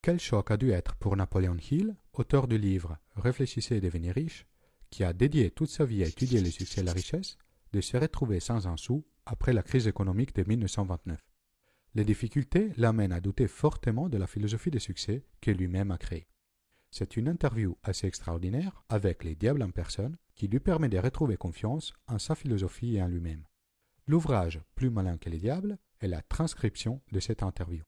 Quel choc a dû être pour Napoleon Hill, auteur du livre Réfléchissez et devenez riche, qui a dédié toute sa vie à étudier le succès et la richesse, de se retrouver sans un sou après la crise économique de 1929. Les difficultés l'amènent à douter fortement de la philosophie de succès que lui-même a créée. C'est une interview assez extraordinaire avec les diables en personne qui lui permet de retrouver confiance en sa philosophie et en lui-même. L'ouvrage Plus malin que les diables est la transcription de cette interview.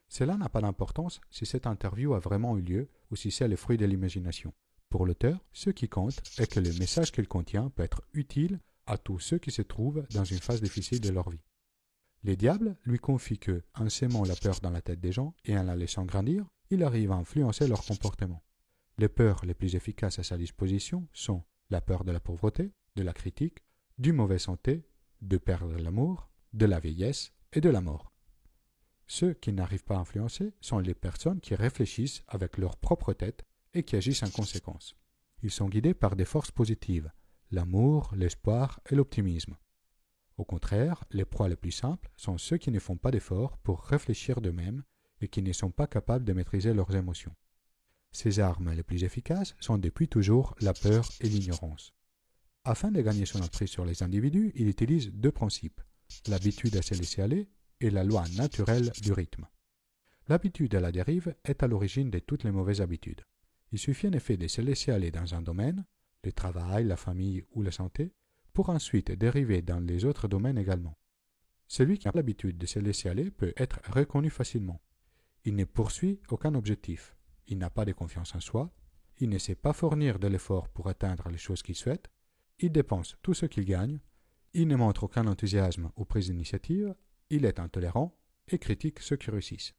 Cela n'a pas d'importance si cette interview a vraiment eu lieu ou si c'est le fruit de l'imagination. Pour l'auteur, ce qui compte est que le message qu'elle contient peut être utile à tous ceux qui se trouvent dans une phase difficile de leur vie. Les diables lui confient que, en sémant la peur dans la tête des gens et en la laissant grandir, il arrive à influencer leur comportement. Les peurs les plus efficaces à sa disposition sont la peur de la pauvreté, de la critique, du mauvais santé, de perdre l'amour, de la vieillesse et de la mort. Ceux qui n'arrivent pas à influencer sont les personnes qui réfléchissent avec leur propre tête et qui agissent en conséquence. Ils sont guidés par des forces positives, l'amour, l'espoir et l'optimisme. Au contraire, les proies les plus simples sont ceux qui ne font pas d'efforts pour réfléchir d'eux-mêmes et qui ne sont pas capables de maîtriser leurs émotions. Ces armes les plus efficaces sont depuis toujours la peur et l'ignorance. Afin de gagner son emprise sur les individus, il utilise deux principes, l'habitude à se laisser aller et la loi naturelle du rythme. L'habitude à la dérive est à l'origine de toutes les mauvaises habitudes. Il suffit en effet de se laisser aller dans un domaine, le travail, la famille ou la santé, pour ensuite dériver dans les autres domaines également. Celui qui a l'habitude de se laisser aller peut être reconnu facilement. Il ne poursuit aucun objectif, il n'a pas de confiance en soi, il ne sait pas fournir de l'effort pour atteindre les choses qu'il souhaite, il dépense tout ce qu'il gagne, il ne montre aucun enthousiasme ou prise d'initiative, il est intolérant et critique ceux qui réussissent.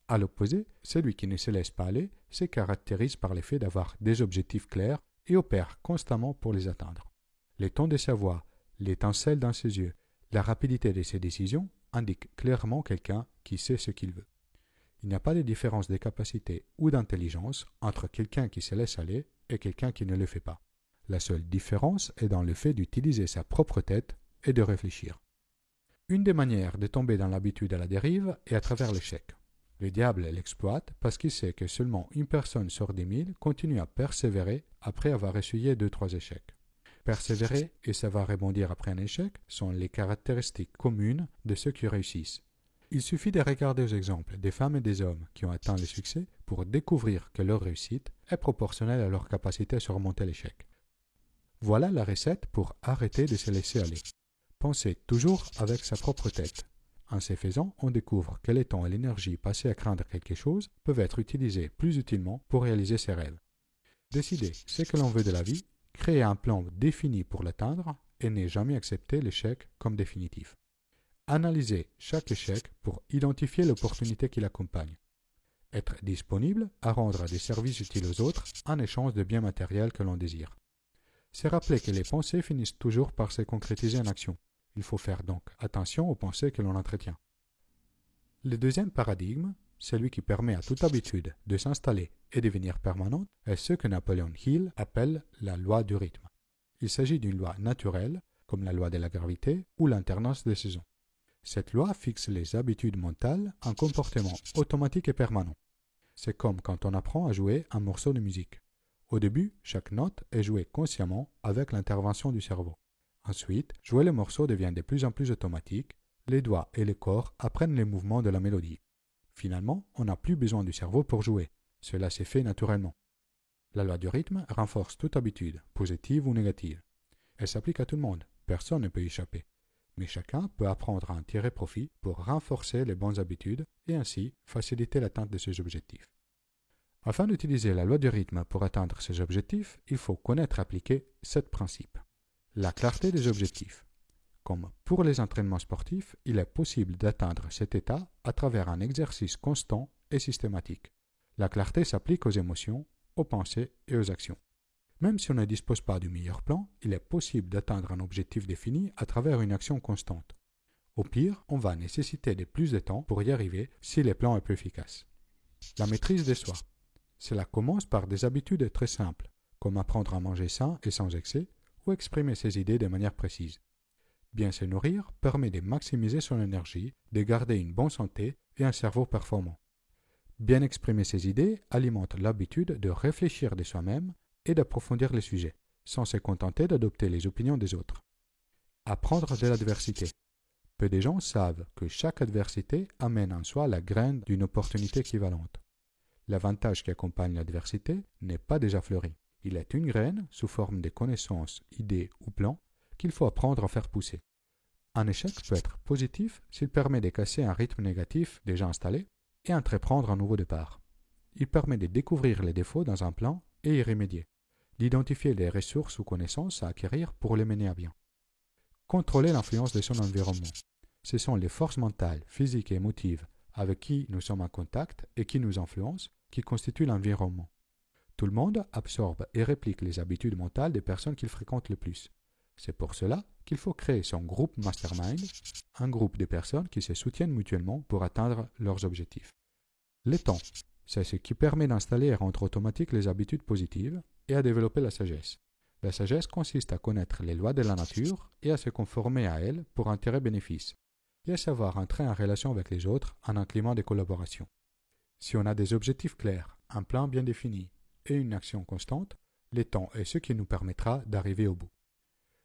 À l'opposé, celui qui ne se laisse pas aller se caractérise par le fait d'avoir des objectifs clairs et opère constamment pour les atteindre. Le ton de sa voix, l'étincelle dans ses yeux, la rapidité de ses décisions indiquent clairement quelqu'un qui sait ce qu'il veut. Il n'y a pas de différence de capacité ou d'intelligence entre quelqu'un qui se laisse aller et quelqu'un qui ne le fait pas. La seule différence est dans le fait d'utiliser sa propre tête et de réfléchir. Une des manières de tomber dans l'habitude à la dérive est à travers l'échec. Le diable l'exploite parce qu'il sait que seulement une personne sur 10 000 continue à persévérer après avoir essuyé 2-3 échecs. Persévérer et savoir rebondir après un échec sont les caractéristiques communes de ceux qui réussissent. Il suffit de regarder aux exemples des femmes et des hommes qui ont atteint le succès pour découvrir que leur réussite est proportionnelle à leur capacité à surmonter l'échec. Voilà la recette pour arrêter de se laisser aller. Pensez toujours avec sa propre tête. En ce faisant, on découvre que le temps et l'énergie passés à craindre quelque chose peuvent être utilisés plus utilement pour réaliser ses rêves. Décidez ce que l'on veut de la vie, créer un plan défini pour l'atteindre et ne jamais accepter l'échec comme définitif. Analysez chaque échec pour identifier l'opportunité qui l'accompagne. Être disponible à rendre des services utiles aux autres en échange de biens matériels que l'on désire. C'est rappeler que les pensées finissent toujours par se concrétiser en action. Il faut faire donc attention aux pensées que l'on entretient. Le deuxième paradigme, celui qui permet à toute habitude de s'installer et devenir permanente, est ce que Napoleon Hill appelle la loi du rythme. Il s'agit d'une loi naturelle, comme la loi de la gravité ou l'alternance des saisons. Cette loi fixe les habitudes mentales en comportement automatique et permanent. C'est comme quand on apprend à jouer un morceau de musique. Au début, chaque note est jouée consciemment avec l'intervention du cerveau. Ensuite, jouer le morceau devient de plus en plus automatique, les doigts et le corps apprennent les mouvements de la mélodie. Finalement, on n'a plus besoin du cerveau pour jouer, cela s'est fait naturellement. La loi du rythme renforce toute habitude, positive ou négative. Elle s'applique à tout le monde, personne ne peut y échapper. Mais chacun peut apprendre à en tirer profit pour renforcer les bonnes habitudes et ainsi faciliter l'atteinte de ses objectifs. Afin d'utiliser la loi du rythme pour atteindre ses objectifs, il faut connaître et appliquer 7 principes. La clarté des objectifs. Comme pour les entraînements sportifs, il est possible d'atteindre cet état à travers un exercice constant et systématique. La clarté s'applique aux émotions, aux pensées et aux actions. Même si on ne dispose pas du meilleur plan, il est possible d'atteindre un objectif défini à travers une action constante. Au pire, on va nécessiter de plus de temps pour y arriver si le plan est plus efficace. La maîtrise de soi. Cela commence par des habitudes très simples, comme apprendre à manger sain et sans excès, ou exprimer ses idées de manière précise. Bien se nourrir permet de maximiser son énergie, de garder une bonne santé et un cerveau performant. Bien exprimer ses idées alimente l'habitude de réfléchir de soi-même et d'approfondir les sujets, sans se contenter d'adopter les opinions des autres. Apprendre de l'adversité. Peu de gens savent que chaque adversité amène en soi la graine d'une opportunité équivalente. L'avantage qui accompagne l'adversité n'est pas déjà fleuri. Il est une graine sous forme de connaissances, idées ou plans qu'il faut apprendre à faire pousser. Un échec peut être positif s'il permet de casser un rythme négatif déjà installé et entreprendre un nouveau départ. Il permet de découvrir les défauts dans un plan et y remédier, d'identifier les ressources ou connaissances à acquérir pour les mener à bien. Contrôler l'influence de son environnement. Ce sont les forces mentales, physiques et émotives avec qui nous sommes en contact et qui nous influencent qui constituent l'environnement. Tout le monde absorbe et réplique les habitudes mentales des personnes qu'il fréquente le plus. C'est pour cela qu'il faut créer son groupe mastermind, un groupe de personnes qui se soutiennent mutuellement pour atteindre leurs objectifs. Le temps, c'est ce qui permet d'installer et rendre automatique les habitudes positives et à développer la sagesse. La sagesse consiste à connaître les lois de la nature et à se conformer à elles pour intérêt-bénéfice, et à savoir entrer en relation avec les autres en un climat de collaboration. Si on a des objectifs clairs, un plan bien défini et une action constante, le temps est ce qui nous permettra d'arriver au bout.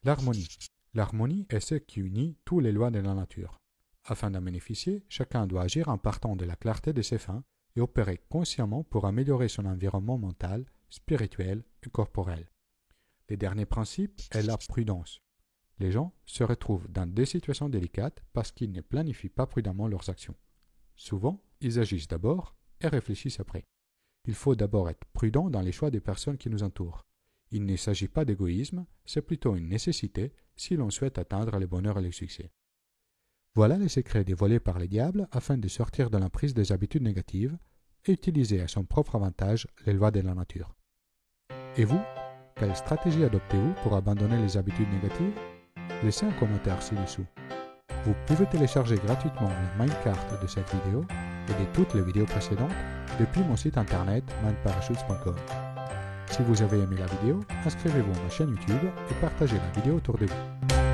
L'harmonie. L'harmonie est ce qui unit toutes les lois de la nature. Afin d'en bénéficier, chacun doit agir en partant de la clarté de ses fins et opérer consciemment pour améliorer son environnement mental, spirituel et corporel. Le dernier principe est la prudence. Les gens se retrouvent dans des situations délicates parce qu'ils ne planifient pas prudemment leurs actions. Souvent, ils agissent d'abord et réfléchissent après. Il faut d'abord être prudent dans les choix des personnes qui nous entourent. Il ne s'agit pas d'égoïsme, c'est plutôt une nécessité si l'on souhaite atteindre le bonheur et le succès. Voilà les secrets dévoilés par les diables afin de sortir de l'emprise des habitudes négatives et utiliser à son propre avantage les lois de la nature. Et vous, quelle stratégie adoptez-vous pour abandonner les habitudes négatives? Laissez un commentaire ci-dessous. Vous pouvez télécharger gratuitement la minecart de cette vidéo et de toutes les vidéos précédentes depuis mon site internet mindparachutes.com. Si vous avez aimé la vidéo, inscrivez-vous à ma chaîne YouTube et partagez la vidéo autour de vous.